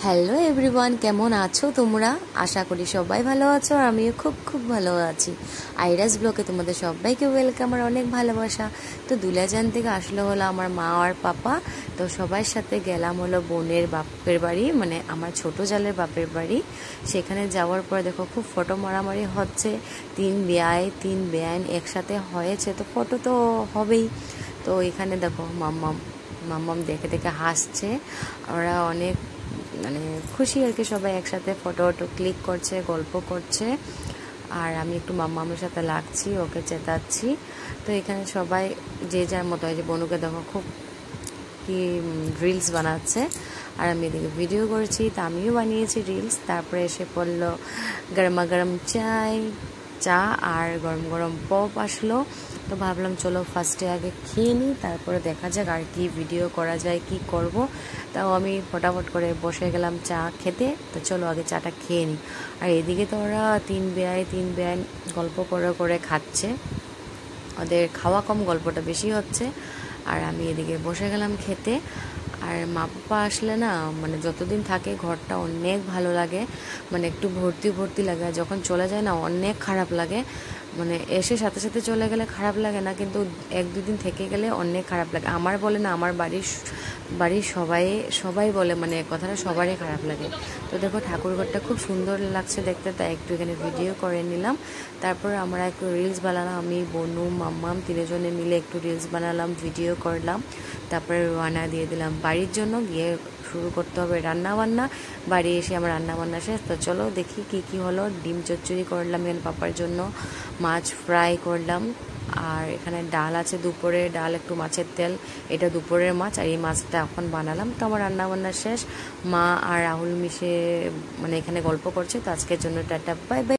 Hello everyone, কেমন আছো তোমরা? আশা করি সবাই ভালো আছো আর আমিও খুব খুব ভালো আছি। আইরাস ব্লগে তোমাদের সবাইকে ওয়েলকাম আর অনেক ভালোবাসা। তো দুলাজান থেকে আসলো হলো আমার মা আর পাপা। তো সবার সাথে গেলাম হলো বোনের বাপের বাড়ি, মানে আমার ছোট জালের বাপের বাড়ি। সেখানে যাওয়ার পরে দেখো খুব ফটো মারামারি হচ্ছে। তিন বেয়াইন একসাথে হয়েছে, তো ফটো তো হবেই। তো এখানে দেখো মাম্মাম দেখে দেখে হাসছে। ওরা অনেক মানে খুশি আর কি, সবাই একসাথে ফটো ক্লিক করছে, গল্প করছে। আর আমি একটু মাম্মামের সাথে লাগছি, ওকে চেতাচ্ছি। তো এখানে সবাই যে যার মতো, হয় যে বনুকে দেখো খুব কি রিলস বানাচ্ছে আর আমি এদিকে ভিডিও করছি। তা আমিও বানিয়েছি রিলস। তারপরে এসে পড়লো গরমা গরম চা আর গরম গরম পপ আসলো। তো ভাবলাম চলো ফার্স্টে আগে খেয়ে নিই, তারপরে দেখা যাক আর কি ভিডিও করা যায়, কি করব। তাও আমি ফটাফট করে বসে গেলাম চা খেতে। তো চলো আগে চাটা খেয়ে নিই। আর এদিকে তো ওরা তিন বেয়াই গল্প করে করে খাচ্ছে। ওদের খাওয়া কম, গল্পটা বেশি হচ্ছে। আর আমি এদিকে বসে গেলাম খেতে। আর মা পাপা আসলে না, মানে যতদিন থাকে ঘরটা অনেক ভালো লাগে, মানে একটু ভর্তি ভর্তি লাগে। আর যখন চলে যায় না অনেক খারাপ লাগে। মানে এসে সাথে সাথে চলে গেলে খারাপ লাগে না, কিন্তু এক দুদিন থেকে গেলে অনেক খারাপ লাগে। আমার বলে না, আমার বাড়ির সবাই বলে, মানে কথাটা সবারই খারাপ লাগে। তো দেখো ঠাকুরঘরটা খুব সুন্দর লাগছে দেখতে, তাই একটু এখানে ভিডিও করে নিলাম। তারপর আমরা একটু রিলস বানালাম, আমি বনু মাম্মাম তিনজনে মিলে একটু রিলস বানালাম, ভিডিও করলাম। তারপরে রান্না দিয়ে দিলাম বাড়ির জন্য, গিয়ে শুরু করতে হবে রান্না বান্না। বাড়ি এসে আমার রান্না বান্না শেষ। তো চলো দেখি কি হলো। ডিম চচ্চড়ি করলাম এখানে পাপার জন্য, মাছ ফ্রাই করলাম। আর এখানে ডাল আছে, দুপুরে ডাল একটু মাছের তেল, এটা দুপুরের মাছ। আর এই মাছটা এখন বানালাম। তো আমার রান্না বান্না শেষ। মা আর রাহুল মিশে মানে এখানে গল্প করছে। তো আজকের জন্য টাটা, বাই বাই।